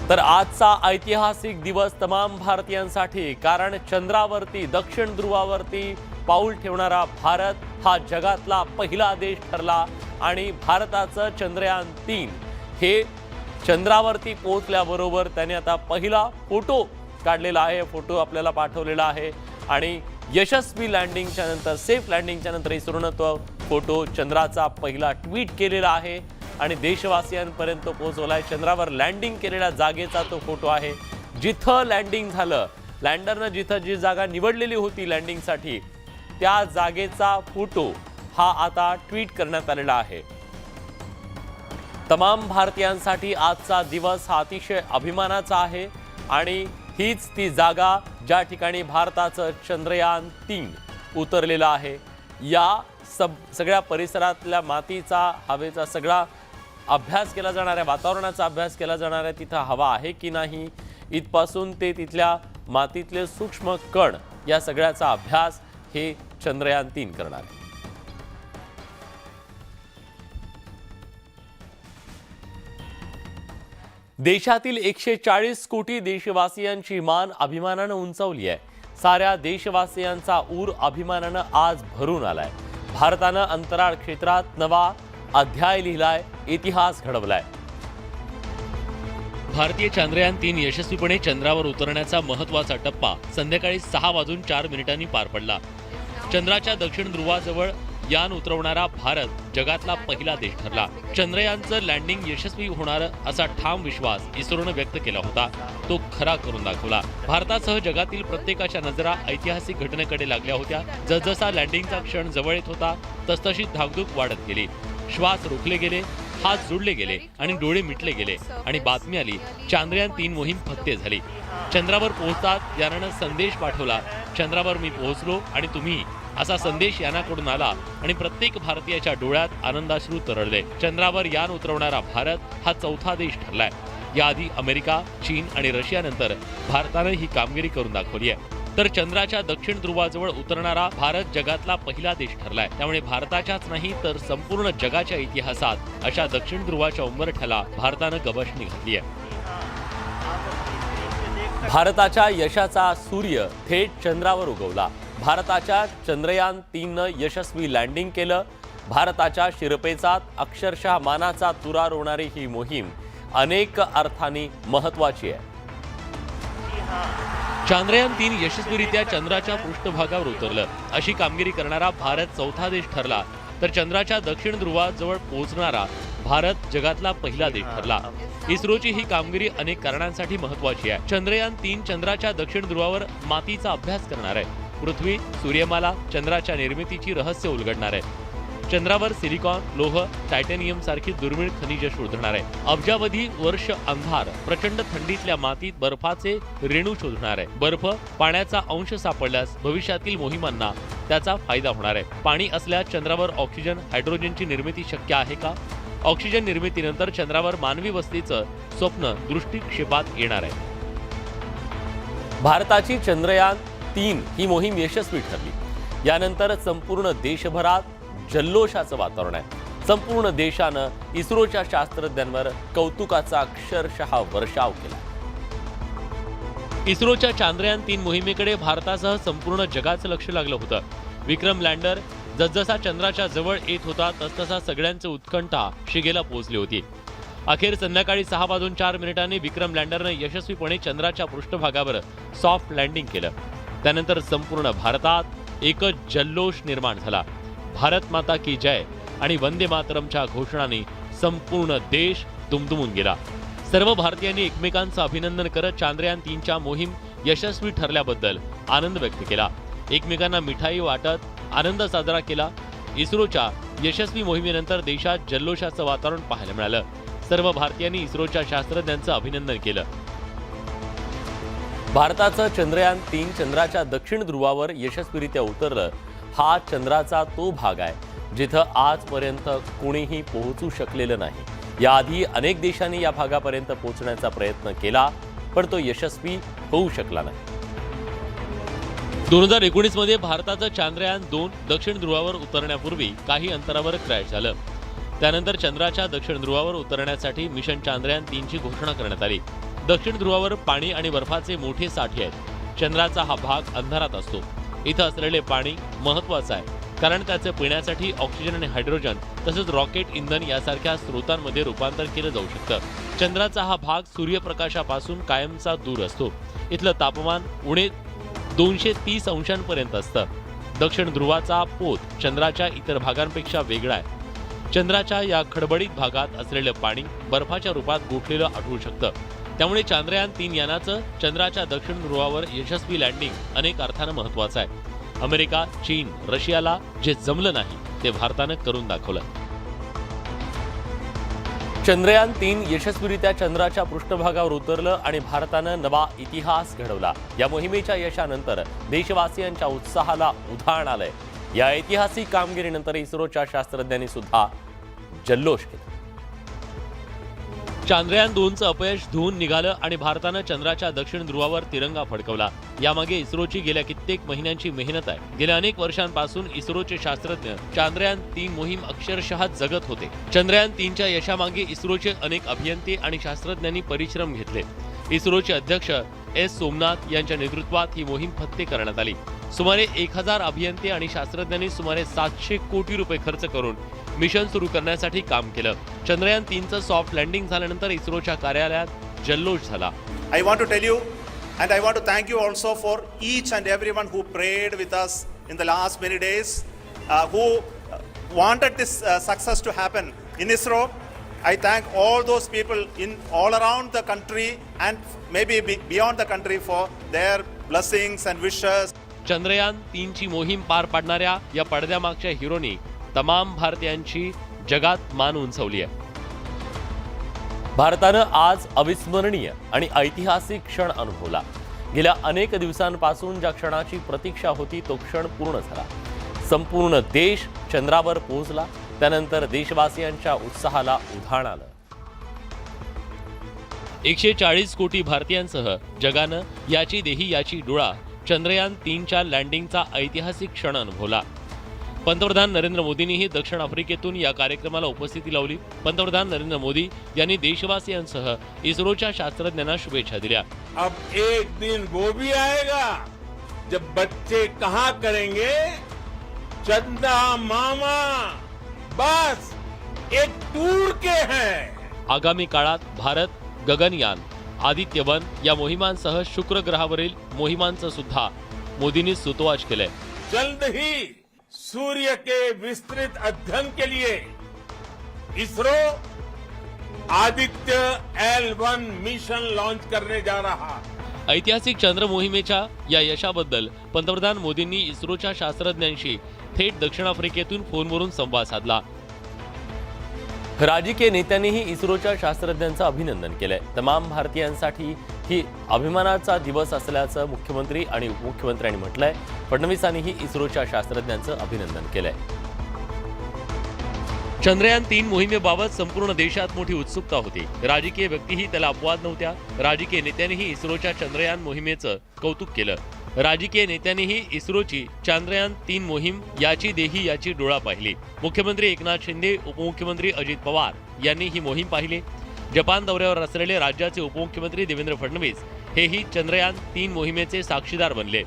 तर आजचा ऐतिहासिक दिवस तमाम भारतीयांसाठी, कारण चंद्रावरती दक्षिण ध्रुवावरती पाऊल ठेवणारा भारत हा जगातला पहिला देश ठरला आणि भारताचं चंद्रयान-3 हे चंद्रावरती पोहोचल्याबरोबर त्याने आता पहिला फोटो काढलेला आहे, फोटो आपल्याला पाठवलेला आहे आणि यशस्वी लँडिंगच्या नंतर, सेफ लँडिंगच्या नंतर इस्रोनं तो फोटो चंद्राचा पहिला ट्विट केलेला आहे आणि देशवासियांपर्यंत पोहोचवलाय। चंद्रावर लँडिंग केलेल्या जागेचा तो फोटो आहे, जिथं लँडिंग झालं, लँडरनं जिथं जी जागा निवडलेली होती लँडिंगसाठी त्या जागेचा फोटो हा आता ट्विट करण्यात आलेला आहे। तमाम भारतीयांसाठी आजचा दिवस हा अतिशय अभिमानाचा आहे आणि हीच ती जागा ज्या ठिकाणी भारताचं चंद्रयान-3 उतरलेलं आहे। या सगळ्या परिसरातल्या मातीचा, हवेचा सगळा अभ्यास केला जाणार आहे, वातावरणाचा अभ्यास केला जाणार आहे, तिथं हवा आहे की नाही इथपासून ते तिथल्या मातीतले सूक्ष्म कण या सगळ्याचा अभ्यास हे चंद्रयान-3 करणार आहे। देशातील 140 कोटी देशवासियांची मान अभिमानानं उंचावली आहे। साऱ्या देशवासियांचा ऊर अभिमानानं आज भरून आलाय। भारतानं अंतराळ क्षेत्रात नवा अध्याय लिहिलाय, इतिहास घडवलाय। भारतीय चांद्रयान-3 यशस्वीपणे चंद्रावर उतरण्याचा महत्त्वाचा टप्पा संध्याकाळी 6:04 पार पडला। चंद्राच्या दक्षिण ध्रुवाजवळ यान उतरवणारा भारत जगातला पहिला देश ठरला। चंद्रयानचं लँडिंग यशस्वी होणार असा ठाम विश्वास इस्रोनं व्यक्त केला होता, तो खरा करून दाखवला। भारतासह जगातील प्रत्येकाच्या नजरा ऐतिहासिक घटनेकडे लागल्या होत्या। जसजसा लँडिंगचा क्षण जवळ येत होता तसतशी धाकधूक वाढत गेली, श्वास रोखले गेले, हात जोडले गेले आणि डोळे मिटले गेले आणि बातमी आली, चांद्रयान-3 मोहीम फत्ते झाली। चंद्रावर पोहोचतात यानानं संदेश पाठवला, चंद्रावर मी पोहोचलो आणि तुम्ही, असा संदेश यानाकडून आला आणि प्रत्येक भारतीयाच्या डोळ्यात आनंदाश्रू तरळले। चंद्रावर यान उतरवणारा भारत हा चौथा देश ठरलाय। याआधी अमेरिका, चीन आणि रशियानंतर भारतानं ही कामगिरी करून दाखवली आहे। तर चंद्राच्या दक्षिण ध्रुवाजवळ उतरणारा भारत जगातला पहिला देश ठरलाय। त्यामुळे भारताच्याच नाही तर संपूर्ण जगाच्या इतिहासात अशा दक्षिण ध्रुवाच्या उंबरठ्याला भारतानं गवसणी घातली आहे। भारताच्या यशाचा सूर्य थेट चंद्रावर उगवला। भारताच्या चंद्रयान-3नं यशस्वी लँडिंग केलं। भारताच्या शिरपेचात अक्षरशः मानाचा तुरा रोवणारी ही मोहीम अनेक अर्थांनी महत्त्वाची आहे। चांद्रयान-3 यशस्वीरित्या चंद्राच्या पृष्ठभागावर उतरलं। अशी कामगिरी करणारा भारत चौथा देश ठरला, तर चंद्राच्या दक्षिण ध्रुवाजवळ पोहोचणारा भारत जगातला पहिला देश ठरला। इस्रोची ही कामगिरी अनेक कारणांसाठी महत्त्वाची आहे। चंद्रयान-3 चंद्राच्या दक्षिण ध्रुवावर मातीचा अभ्यास करणार आहे, पृथ्वी, सूर्यमाला, चंद्राच्या निर्मितीची रहस्य उलगडणार आहे। चंद्रावर सिलिकॉन, लोह, टायटॅनियम सारखी दुर्मिळ खनिजे शोधणार आहे। अब्जावधी वर्ष अंधार, प्रचंड थंडीतल्या मातीत बर्फाचे रेणू शोधणार आहे। बर्फ, पाण्याचा अंश सापडल्यास भविष्यातील मोहिमांना त्याचा फायदा होणार आहे। पाणी असल्यास चंद्रावर ऑक्सिजन, हायड्रोजनची निर्मिती शक्य आहे का? ऑक्सिजन निर्मितीनंतर चंद्रावर मानवी वस्तीचं स्वप्न दृष्टिक्षेपात येणार आहे। भारताची चंद्रयान-3 ही मोहीम यशस्वी ठरली। यानंतर संपूर्ण देशभरात जल्लोषाचं वातावरण आहे। संपूर्ण देशानं इस्रोच्या शास्त्रज्ञांवर कौतुकाचा अक्षरशः वर्षाव केला। इस्रोच्या चांद्रयान-3 मोहिमेकडे भारतासह संपूर्ण जगाचं लक्ष लागलं होतं। विक्रम लँडर जसजसा चंद्राच्या जवळ येत होता तसतसा सगळ्यांचं उत्कंठा शिगेला पोहोचली होती। अखेर संध्याकाळी 6:04 विक्रम लँडरनं यशस्वीपणे चंद्राच्या पृष्ठभागावर सॉफ्ट लँडिंग केलं। त्यानंतर संपूर्ण भारतात एकच जल्लोष निर्माण झाला। भारत माता की जय आणि वंदे मातरमच्या घोषणाने संपूर्ण देश दुमदुमून गेला। सर्व भारतीयांनी एकमेकांचं अभिनंदन करत चांद्रयान-3च्या मोहीम यशस्वी ठरल्याबद्दल आनंद व्यक्त केला। एकमेकांना मिठाई वाटत आनंद साजरा केला। इस्रोच्या यशस्वी मोहिमेनंतर देशात जल्लोषाचं वातावरण पाहायला मिळालं। सर्व भारतीयांनी इस्रोच्या शास्त्रज्ञांचं अभिनंदन केलं। भारताचं चंद्रयान-3 चंद्राच्या दक्षिण ध्रुवावर यशस्वीरित्या उतरलं। हा चंद्राचा तो भाग आहे जिथं आजपर्यंत कोणीही पोहोचू शकलेलं नाही। याआधी अनेक देशांनी या भागापर्यंत पोहोचण्याचा प्रयत्न केला, पण तो यशस्वी होऊ शकला नाही। 2019 मध्ये भारताचं चांद्रयान-2 दक्षिण ध्रुवावर उतरण्यापूर्वी काही अंतरावर क्रॅश झालं। त्यानंतर चंद्राच्या दक्षिण ध्रुवावर उतरण्यासाठी मिशन चांद्रयान-3ची घोषणा करण्यात आली। दक्षिण ध्रुवावर पाणी आणि बर्फाचे मोठे साठे आहेत. चंद्राचा हा भाग अंधारात असतो. इथं असलेले पाणी महत्त्वाचं आहे कारण त्याचे पिण्यासाठी ऑक्सिजन आणि हायड्रोजन तसंच रॉकेट इंधन यासारख्या स्रोतांमध्ये रूपांतर केलं जाऊ शकतं. चंद्राचा हा भाग सूर्यप्रकाशापासून कायमचा दूर असतो. इथलं तापमान उणे 230 अंशांपर्यंत असतं. दक्षिण ध्रुवाचा पोत चंद्राच्या इतर भागांपेक्षा वेगळा आहे. चंद्राच्या या खडबडीत भागात असलेलं पाणी बर्फाच्या रूपात गोठलेलं आढळू शकतं. त्यामुळे चांद्रयान 3 यानाचं चंद्राच्या दक्षिण ध्रुवावर यशस्वी लँडिंग अनेक अर्थानं महत्त्वाचं आहे. अमेरिका, चीन, रशियाला जे जमलं नाही ते भारतानं करून दाखवलं. चंद्रयान 3 यशस्वीरित्या चंद्राच्या पृष्ठभागावर उतरलं आणि भारतानं नवा इतिहास घडवला. या मोहिमेच्या यशानंतर देशवासियांच्या उत्साहाला उधाण आलंय. या ऐतिहासिक कामगिरीनंतर इस्रोच्या शास्त्रज्ञांनी सुद्धा जल्लोष केला. चांद्रयान 2चं अपयश धुवून निघालं आणि भारतानं चंद्राच्या दक्षिण ध्रुवावर तिरंगा फडकवला. यामागे इस्रोची गेल्या कित्येक महिन्यांची मेहनत आहे. गेल्या अनेक वर्षांपासून इस्रोचे शास्त्रज्ञ चांद्रयान 3 मोहीम अक्षरशः जगत होते. चंद्रयान 3च्या यशामागे इस्रोचे अनेक अभियंते आणि शास्त्रज्ञांनी परिश्रम घेतले. इस्रोचे अध्यक्ष एस सोमनाथ यांच्या नेतृत्वात ही मोहीम फत्ते करण्यात आली. सुमारे 1000 अभियंते आणि शास्त्रज्ञांनी सुमारे 700 कोटी रुपये खर्च करून मिशन सुरू करण्यासाठी काम केलं. चंद्रयान 3चं सॉफ्ट लँडिंग झाल्यानंतर इस्रोच्या कार्यालयात जल्लोष झाला. I want to tell you and I want to thank you also for each and everyone who prayed with us in the last many days, who wanted this success to happen in ISRO. I thank all those people in all around the country and maybe beyond the country for their blessings and wishes. Chandrayaan 3ची मोहीम पार पाडणाऱ्या या पडद्यामागच्या हिरोनी तमाम भारतीयांची जगात मान उंचावली आहे. भारतानं आज अविस्मरणीय आणि ऐतिहासिक क्षण अनुभवला. गेल्या अनेक दिवसांपासून ज्या क्षणाची प्रतीक्षा होती तो क्षण पूर्ण झाला. संपूर्ण देश चंद्रावर पोहोचला. त्यानंतर देशवासियांच्या उत्साहाला उधाण आलं. 140 कोटी भारतीयांसह जगानं याची देही याची डोळा चंद्रयान 3च्या लँडिंगचा ऐतिहासिक क्षण अनुभवला. पंतप्रधान नरेंद्र मोदींनीही दक्षिण आफ्रिकेतून या कार्यक्रमाला उपस्थिती लावली. पंतप्रधान नरेंद्र मोदी यांनी देशवासियांसह इस्रोच्या शास्त्रज्ञांना शुभेच्छा दिल्या. अब एक दिन वो भी आएगा जब बच्चे कहा करेंगे चंदा मामा बस एक टूर के हैं. आगामी काळात भारत गगनयान, आदित्यवन या मोहिमांसह शुक्र ग्रहावरील मोहिमांचं सुद्धा मोदींनी सुतोवाच केलंय. जल्द ही सूर्य के विस्तृत अध्ययन के लिए ISRO Aditya L1 mission launch करने जा रहा. ऐतिहासिक चंद्र मोहिमेच्या या यशाबद्दल पंतप्रधान मोदींनी इस्रोच्या शास्त्रज्ञांशी थेट दक्षिण आफ्रिकेतून फोनवरून संवाद साधला. राजकीय नेत्यांनीही इस्रोच्या शास्त्रज्ञांचं अभिनंदन केलंय. तमाम भारतीयांसाठी ही अभिमानाचा दिवस असल्याचं मुख्यमंत्री आणि उपमुख्यमंत्र्यांनी म्हटलंय. फडणवीसांनीही इस्रोच्या शास्त्रज्ञांचं अभिनंदन केलंय. चंद्रयान 3 मोहिमेबाबत संपूर्ण देशात मोठी उत्सुकता होती. राजकीय व्यक्तीही त्याला अपवाद नव्हत्या. राजकीय नेत्यांनीही इस्रोच्या चंद्रयान मोहिमेचं कौतुक केलं. राजकीय नेत्यांनीही इस्रोची चांद्रयान 3 मोहीम याची देही याची डोळा पाहिली. मुख्यमंत्री एकनाथ शिंदे, उपमुख्यमंत्री अजित पवार यांनी ही मोहीम पाहिली. जपान दौऱ्यावर असलेले राज्याचे उपमुख्यमंत्री देवेंद्र फडणवीस हेही चंद्रयान 3 मोहिमेचे साक्षीदार बनले.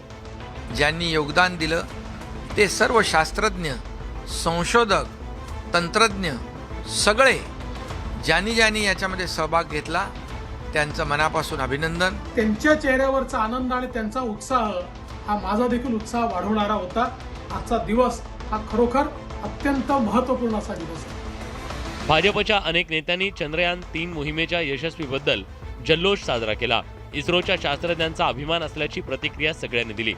ज्यांनी योगदान दिलं ते सर्व शास्त्रज्ञ, संशोधक, तंत्रज्ञ सगळे ज्यांनी याच्यामध्ये सहभाग घेतला त्यांचं मनापासून अभिनंदन. त्यांच्या चेहऱ्यावरचा आनंद आणि त्यांचा उत्साह हा माझा देखील उत्साह वाढवणारा होता. आजचा दिवस हा खरोखर अत्यंत महत्त्वपूर्ण असा दिवस आहे. भाजपच्या अनेक नेत्यांनी चंद्रयान 3 मोहिमेच्या यशस्वीबद्दल जल्लोष साजरा केला. इस्रोच्या शास्त्रज्ञांचा अभिमान असल्याची प्रतिक्रिया सगळ्यांनी दिली.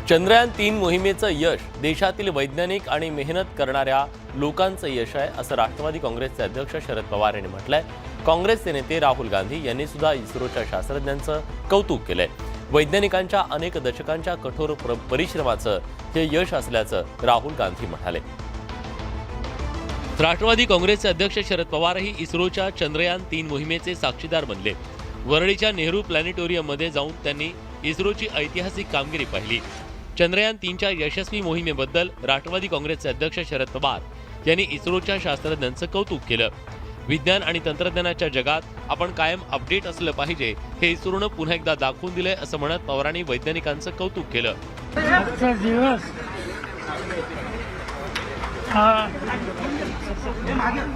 चंद्रयान 3 मोहिमेचं यश देशातील वैज्ञानिक आणि मेहनत करणाऱ्या लोकांचं यश आहे असं राष्ट्रवादी काँग्रेसचे अध्यक्ष शरद पवार यांनी म्हटलंय. काँग्रेसचे नेते राहुल गांधी यांनी सुद्धा इस्रोच्या शास्त्रज्ञांचं कौतुक केलंय. वैज्ञानिकांच्या अनेक दशकांच्या कठोर परिश्रमाचं हे यश असल्याचं राहुल गांधी म्हणाले. राष्ट्रवादी काँग्रेसचे अध्यक्ष शरद पवारही इस्रोच्या चंद्रयान 3 मोहिमेचे साक्षीदार बनले. वरळीच्या नेहरू प्लॅनेटोरियममध्ये जाऊन त्यांनी इस्रोची ऐतिहासिक कामगिरी पाहिली. चंद्रयान 3च्या यशस्वी मोहिमेबद्दल राष्ट्रवादी काँग्रेसचे अध्यक्ष शरद पवार यांनी इस्रोच्या शास्त्रज्ञांचं कौतुक केलं. विज्ञान आणि तंत्रज्ञानाच्या जगात आपण कायम अपडेट असलं पाहिजे हे इस्रोनं पुन्हा एकदा दाखवून दिलंय असं म्हणत पवारांनी वैज्ञानिकांचं कौतुक केलं. आजचा दिवस हा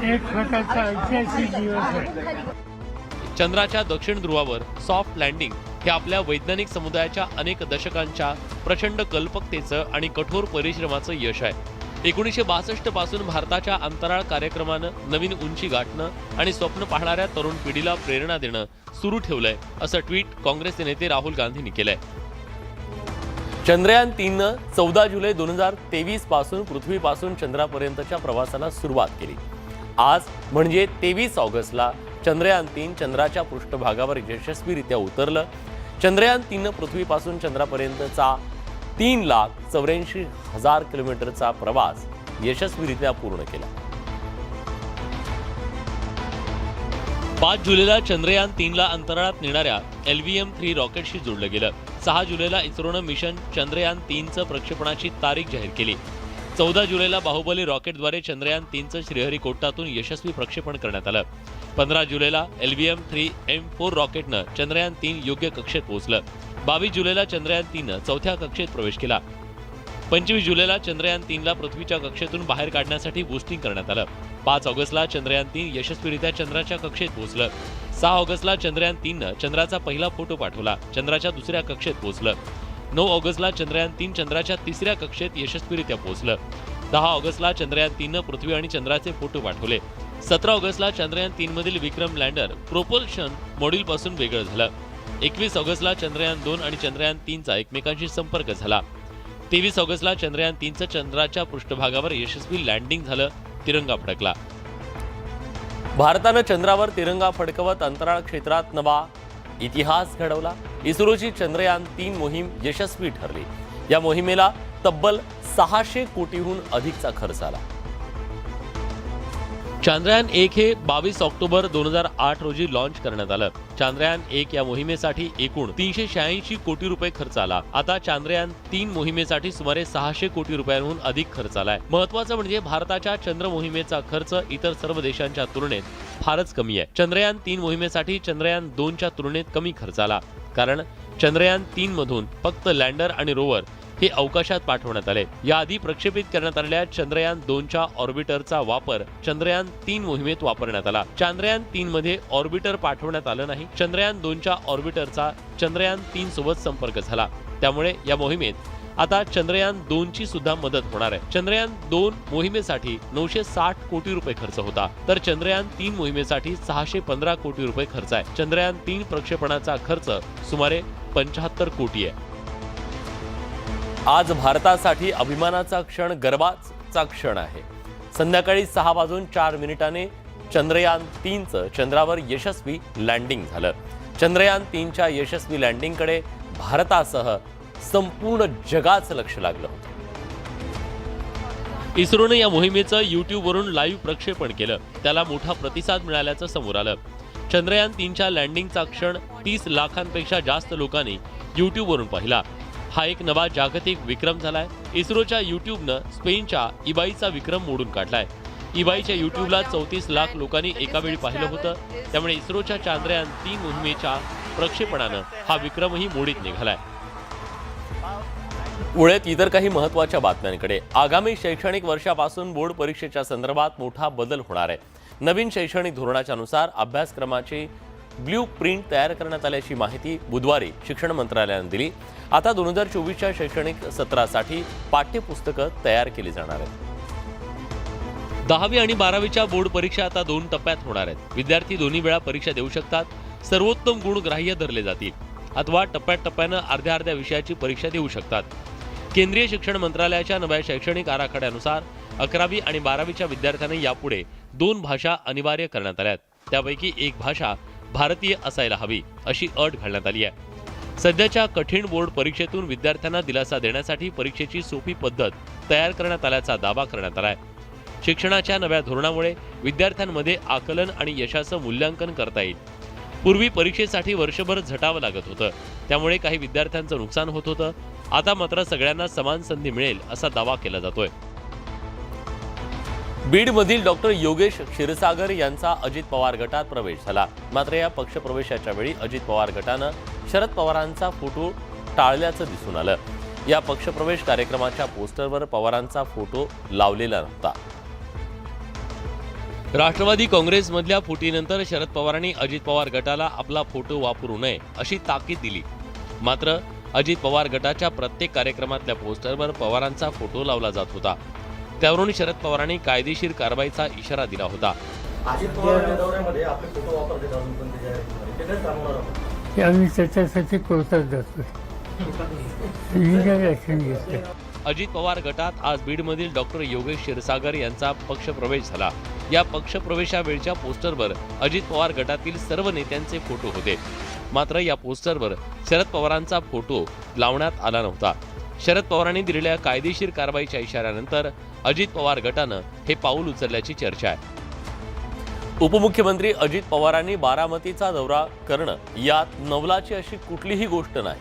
एक प्रकारचा ऐतिहासिक दिवस आहे. चंद्राच्या दक्षिण ध्रुवावर सॉफ्ट लँडिंग हे आपल्या वैज्ञानिक समुदायाच्या अनेक दशकांच्या प्रचंड कल्पकतेचं आणि कठोर परिश्रमाचं यश आहे. 1962 पासून भारताच्या अंतराळ कार्यक्रमानं नवीन उंची गाठणं आणि स्वप्न पाहणाऱ्या तरुण पिढीला प्रेरणा देणं सुरू ठेवलंय असं ट्विट काँग्रेसचे नेते राहुल गांधींनी केलंय. चंद्रयान 3नं 14 जुलै 2023 पासून पृथ्वीपासून चंद्रापर्यंतच्या प्रवासाला सुरुवात केली. आज म्हणजे 23 ऑगस्टला चंद्रयान 3 चंद्राच्या पृष्ठभागावर यशस्वीरित्या उतरलं. चंद्रयान 3नं पृथ्वीपासून चंद्रापर्यंतचा 3,84,000 किलोमीटरचा प्रवास यशस्वीरित्या पूर्ण केला. 5 जुलैला चंद्रयान 3ला अंतराळात नेणाऱ्या LVM-3 रॉकेटशी जोडलं गेलं. 6 जुलैला इस्रोनं मिशन चंद्रयान 3चं प्रक्षेपणाची तारीख जाहीर केली. 14 जुलैला बाहुबली रॉकेटद्वारे चंद्रयान 3चं श्रीहरिकोटातून यशस्वी प्रक्षेपण करण्यात आलं. 15 जुलैला LVM-3 M4 रॉकेटनं चंद्रयान 3 योग्य कक्षेत पोहोचलं. 22 जुलैला चंद्रयान 3नं चौथ्या कक्षेत प्रवेश केला. 25 जुलैला चंद्रयान 3ला पृथ्वीच्या कक्षेतून बाहेर काढण्यासाठी बूस्टिंग करण्यात आलं. 5 ऑगस्टला चंद्रयान 3 यशस्वीरित्या चंद्राच्या कक्षेत पोहोचलं. 6 ऑगस्टला चंद्रयान 3नं चंद्राचा पहिला फोटो पाठवला. चंद्राच्या दुसऱ्या कक्षेत पोहोचलं. 9 ऑगस्टला चंद्रयान 3 चंद्राच्या तिसऱ्या कक्षेत यशस्वीरित्या पोहोचलं. 10 ऑगस्टला चंद्रयान 3नं पृथ्वी आणि चंद्राचे फोटो पाठवले. 17 ऑगस्टला चंद्रयान 3 मधील विक्रम लँडर प्रोपल्शन मॉड्यूलपासून वेगळं झालं. 21 ऑगस्टला चंद्रयान 2 आणि चंद्रयान 3चा एकमेकांशी संपर्क झाला. 23 ऑगस्टला चंद्रयान 3चं चंद्राच्या पृष्ठभागावर यशस्वी लँडिंग झालं. तिरंगा फडकला. भारतानं चंद्रावर तिरंगा फडकवत अंतराळ क्षेत्रात नवा इतिहास घडवला. इस्रोची चंद्रयान 3 मोहीम यशस्वी ठरली. या मोहिमेला तब्बल 600 कोटीहून अधिकचा खर्च आला. चांद्रयान 1 हे 22 ऑक्टोबर 2008 रोजी लॉन्च करण्यात आलं. चांद्रयान 1 या मोहिमेसाठी एकूण 386 कोटी रुपये खर्च आला. आता चांद्रयान 3 मोहिमेसाठी सुमारे 600 कोटी रुपयांहून अधिक खर्च आलाय. महत्त्वाचं म्हणजे भारताच्या चंद्र मोहिमेचा खर्च इतर सर्व देशांच्या तुलनेत फारच कमी आहे. चंद्रयान 3 मोहिमेसाठी चंद्रयान 2च्या तुलनेत कमी खर्च आला. कारण चंद्रयान 3 मधून फक्त लँडर आणि रोवर हे अवकाशात पाठवण्यात आले. याआधी प्रक्षेपित करण्यात आलेल्या चंद्रयान 2च्या ऑर्बिटरचा वापर चंद्रयान 3 मोहिमेत वापरण्यात आला. चांद्रयान 3 मध्ये ऑर्बिटर पाठवण्यात आलं नाही. चंद्रयान 2च्या ऑर्बिटरचा चंद्रयान 3 सोबत संपर्क झाला. त्यामुळे या मोहिमेत आता चंद्रयान 2ची सुद्धा मदत होणार आहे. चंद्रयान 2 मोहिमेसाठी 960 कोटी रुपये खर्च होता, तर चंद्रयान 3 मोहिमेसाठी 615 कोटी रुपये खर्च आहे. चंद्रयान 3 प्रक्षेपणाचा खर्च सुमारे 75 कोटी आहे. आज भारतासाठी अभिमानाचा क्षण, गर्वाचा क्षण आहे. संध्याकाळी 6:04 चंद्रयान 3चं चंद्रावर यशस्वी लँडिंग झालं. चंद्रयान 3च्या यशस्वी लँडिंगकडे भारतासह संपूर्ण जगाचं लक्ष लागलं होतं. इस्रोनं या मोहिमेचं युट्यूबवरून लाईव्ह प्रक्षेपण केलं. त्याला मोठा प्रतिसाद मिळाल्याचं समोर आलं. चंद्रयान 3च्या लँडिंगचा क्षण 30 लाखांपेक्षा जास्त लोकांनी युट्यूबवरून पाहिला. हा एक नवा जागतिक विक्रम झालाय. इस्रोच्या युट्यूबनं स्पेनच्या इबाईचा विक्रम मोडून काढलाय. इबाईच्या युट्यूबला 34 लाख लोकांनी एकावेळी पाहिलं होतं. त्यामुळे इस्रोच्या चांद्रयान 3 मोहिमेच्या प्रक्षेपणानं हा विक्रमही मोडीत निघालाय. उळेत इतर काही महत्त्वाच्या बातम्यांकडे. आगामी शैक्षणिक वर्षापासून बोर्ड परीक्षेच्या संदर्भात मोठा बदल होणार आहे. नवीन शैक्षणिक धोरणाच्या नुसार अभ्यासक्रमाची ब्ल्यू प्रिंट तयार करण्यात आल्याची माहिती बुधवारी शिक्षण मंत्रालयाने दिली. आता 2024च्या शैक्षणिक सत्रासाठी पाठ्यपुस्तकं तयार केली जाणार आहेत. 10वी आणि 12वीच्या बोर्ड परीक्षा आता 2 टप्प्यात होणार आहेत. विद्यार्थी दोन्ही वेळा परीक्षा देऊ शकतात. सर्वोत्तम गुण ग्राह्य धरले जातील अथवा टप्प्याटप्प्यानं अर्ध्या विषयाची परीक्षा देऊ शकतात. केंद्रीय शिक्षण मंत्रालयाच्या नव्या शैक्षणिक आराखड्यानुसार 11वी आणि 12वीच्या विद्यार्थ्यांना यापुढे 2 भाषा अनिवार्य करण्यात आल्यात. त्यापैकी एक भाषा भारतीय असायला हवी अशी अट घालण्यात आली आहे. सध्याच्या कठीण बोर्ड परीक्षेतून विद्यार्थ्यांना दिलासा देण्यासाठी परीक्षेची सोपी पद्धत तयार करण्यात आल्याचा दावा करण्यात आलाय. शिक्षणाच्या नव्या धोरणामुळे विद्यार्थ्यांमध्ये आकलन आणि यशाचं मूल्यांकन करता येईल. पूर्वी परीक्षेसाठी वर्षभर झटावं लागत होतं. त्यामुळे काही विद्यार्थ्यांचं नुकसान होत होतं. आता मात्र सगळ्यांना समान संधी मिळेल असा दावा केला जातोय. बीडमधील डॉक्टर योगेश क्षीरसागर यांचा अजित पवार गटात प्रवेश झाला. मात्र या पक्षप्रवेशाच्या वेळी अजित पवार गटानं शरद पवारांचा फोटो टाळल्याचं दिसून आलं. या पक्षप्रवेश कार्यक्रमाच्या पोस्टरवर पवारांचा फोटो लावलेला नव्हता. राष्ट्रवादी काँग्रेसमधल्या फुटीनंतर शरद पवारांनी अजित पवार गटाला आपला फोटो वापरू नये अशी ताकीद दिली. मात्र अजित पवार गटाच्या प्रत्येक कार्यक्रमातल्या पोस्टरवर पवारांचा फोटो लावला जात होता. त्यावरून शरद पवारांनी कायदेशीर कारवाईचा इशारा दिला होता. आम्ही त्याच्यासाठी कोर्टात जातो. ऍक्शन घेतलं. अजित पवार गटात आज बीडमधील डॉक्टर योगेश क्षीरसागर यांचा पक्षप्रवेश झाला. या पक्षप्रवेशावेळच्या पोस्टरवर अजित पवार गटातील सर्व नेत्यांचे फोटो होते. मात्र या पोस्टरवर शरद पवारांचा फोटो लावण्यात आला नव्हता. शरद पवारांनी दिलेल्या कायदेशीर कारवाईच्या इशाऱ्यानंतर अजित पवार गटानं हे पाऊल उचलल्याची चर्चा आहे. उपमुख्यमंत्री अजित पवारांनी बारामतीचा दौरा करणं यात नवलाची अशी कुठलीही गोष्ट नाही.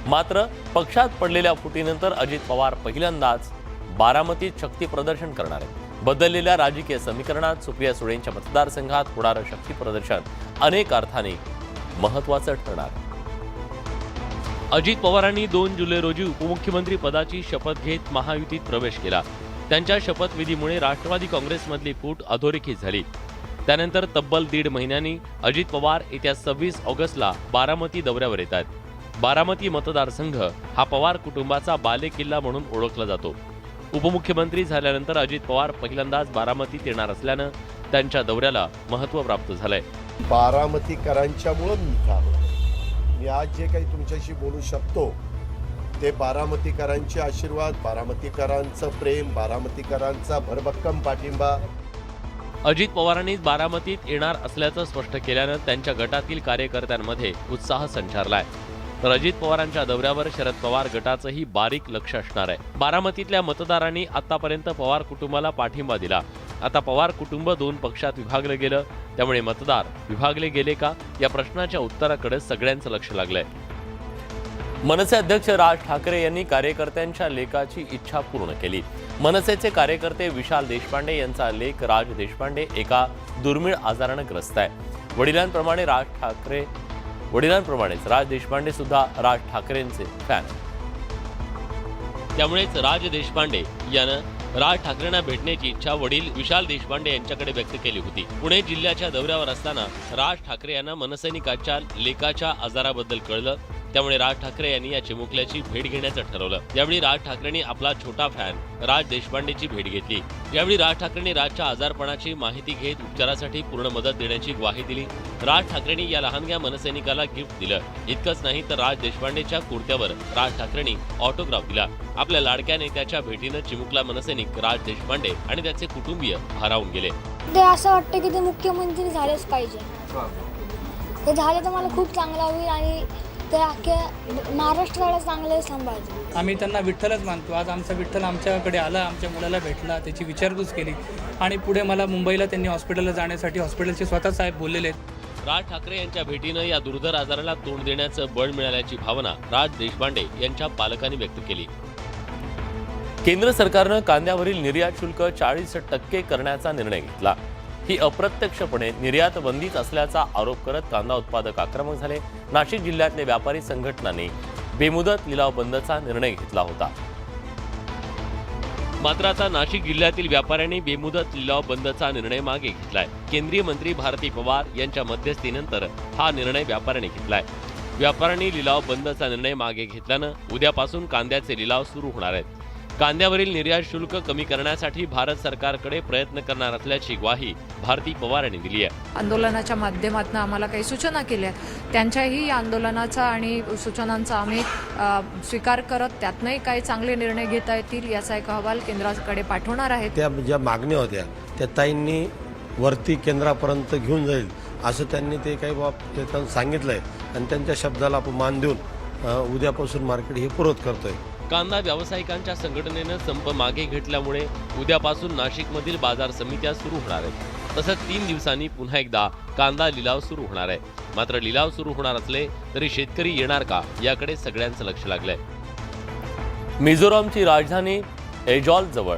मात्र पक्षात पडलेल्या फुटीनंतर अजित पवार पहिल्यांदाच बारामतीत शक्ती प्रदर्शन करणार आहेत. बदललेल्या राजकीय समीकरणात सुप्रिया सुळेंच्या मतदारसंघात होणारं शक्ती प्रदर्शन अनेक अर्थाने महत्त्वाचं ठरणार. अजित पवारांनी 2 जुलै रोजी उपमुख्यमंत्री पदाची शपथ घेत महायुतीत प्रवेश केला. त्यांच्या शपथविधीमुळे राष्ट्रवादी काँग्रेसमधली फूट अधोरेखित झाली. त्यानंतर तब्बल 1.5 महिन्यांनी अजित पवार येत्या 26 ऑगस्टला बारामती दौऱ्यावर येत आहेत. बारामती मतदारसंघ हा पवार कुटुंबाचा बालेकिल्ला म्हणून ओळखला जातो. उपमुख्यमंत्री झाल्यानंतर अजित पवार पहिल्यांदाच बारामतीत येणार असल्यानं त्यांच्या दौऱ्याला महत्त्व प्राप्त झालंय. बारामतीकरांच्यामुळं मी इथं आलो. मी आज जे काही तुमच्याशी बोलू शकतो ते बारामतीकरांचे आशीर्वाद, बारामतीकरांचं प्रेम, बारामतीकरांचा भरभक्कम पाठिंबा. अजित पवारांनी बारामतीत येणार असल्याचं स्पष्ट केल्यानं त्यांच्या गटातील कार्यकर्त्यांमध्ये उत्साह संचारलाय. तर अजित पवारांच्या दौऱ्यावर शरद पवार गटाचंही बारीक लक्ष असणार आहे. बारामतीतल्या मतदारांनी आतापर्यंत पवार कुटुंबाला पाठिंबा दिला. आता पवार कुटुंब 2 पक्षात विभागलं गेलं. त्यामुळे मतदार विभागले गेले का या प्रश्नाच्या उत्तराकडे सगळ्यांचं लक्ष लागलंय. मनसे अध्यक्ष राज ठाकरे यांनी कार्यकर्त्यांच्या लेखाची इच्छा पूर्ण केली. मनसेचे कार्यकर्ते विशाल देशपांडे यांचा लेक राज देशपांडे एका दुर्मिळ आजारानं ग्रस्त आहे. वडिलांप्रमाणेच राज देशपांडे सुद्धा राज ठाकरेंचे फॅन आहेत. त्यामुळेच राज देशपांडे यानं राज ठाकरेंना भेटण्याची इच्छा वडील विशाल देशपांडे यांच्याकडे व्यक्त केली होती. पुणे जिल्ह्याच्या दौऱ्यावर असताना राज ठाकरे यांना मनसैनिकाच्या लेकाच्या आजाराबद्दल कळलं. त्यामुळे राज ठाकरे यांनी या चिमुकल्याची भेट घेण्याचं ठरवलं. यावेळी राज ठाकरेंनी आपला छोटा फॅन राज देशपांडेची भेट घेतली. यावेळी राज ठाकरेंनी राजच्या आजारपणाची माहिती घेत उपचारासाठी पूर्ण मदत देण्याची ग्वाही दिली. राज ठाकरेंनी या लहानग्या मनसैनिकाला गिफ्ट दिलं. इतकंच नाही तर राज देशपांडेच्या कुर्त्यावर राज ठाकरेंनी ऑटोग्राफ दिला. आपल्या लाडक्या नेत्याच्या भेटीनं चिमुकला मनसैनिक राज देशपांडे आणि त्याचे कुटुंबीय भारावून गेले. ते असं वाटतं की ते मुख्यमंत्री झालेच पाहिजे. ते झाले तर मला खूप चांगलं होईल आणि ते अख्ख्या महाराष्ट्राला चांगले सांभाळते. आम्ही त्यांना विठ्ठलच मानतो. आज आमचा विठ्ठल आमच्याकडे आला, आमच्या मुलाला भेटला, त्याची विचारपूस केली आणि पुढे मला मुंबईला त्यांनी हॉस्पिटलला जाण्यासाठी हॉस्पिटलचे स्वतः साहेब बोललेले आहेत. राज ठाकरे यांच्या भेटीनं या दुर्धर आजाराला तोंड देण्याचं बळ मिळाल्याची भावना राज देशपांडे यांच्या पालकांनी व्यक्त केली. केंद्र सरकारनं कांद्यावरील निर्यात शुल्क 40% करण्याचा निर्णय घेतला. ही अप्रत्यक्षपणे निर्यात बंदीच असल्याचा आरोप करत कांदा उत्पादक आक्रमक झाले. नाशिक जिल्ह्यातल्या व्यापारी संघटनांनी बेमुदत लिलाव बंदचा निर्णय घेतला होता. मात्र आता नाशिक जिल्ह्यातील व्यापाऱ्यांनी बेमुदत लिलाव बंदचा निर्णय मागे घेतलाय. केंद्रीय मंत्री भारती पवार यांच्या मध्यस्थीनंतर हा निर्णय व्यापाऱ्यांनी घेतलाय. व्यापाऱ्यांनी लिलाव बंदचा निर्णय मागे घेतल्यानं उद्यापासून कांद्याचे लिलाव सुरू होणार आहेत. कांद्यावरील निर्यात शुल्क कमी करण्यासाठी भारत सरकारकडे प्रयत्न करणार असल्याची ग्वाही भारती पवार यांनी दिली आहे. आंदोलनाच्या माध्यमातून आम्हाला काही सूचना केल्या. त्यांच्याही आंदोलनाचा आणि सूचनांचा आम्ही स्वीकार करत त्यातनंही काही चांगले निर्णय घेता येतील याचा एक अहवाल केंद्राकडे पाठवणार आहे. त्या ज्या मागण्या होत्या त्या ताईंनी वरती केंद्रापर्यंत घेऊन जाईल असं त्यांनी ते काही त्यांना सांगितलंय आणि त्यांच्या शब्दाला आपण मान देऊन उद्यापासून मार्केट हे पूर्वत करतोय. कांदा व्यावसायिकांच्या संघटनेनं संप मागे घेतल्यामुळे उद्यापासून नाशिकमधील बाजार समित्या सुरू होणार आहेत. तसंच 3 दिवसांनी पुन्हा एकदा कांदा लिलाव सुरू होणार आहे. मात्र लिलाव सुरू होणार असले तरी शेतकरी येणार का याकडे सगळ्यांचं लक्ष लागलंय. मिझोरामची राजधानी ऐजॉल जवळ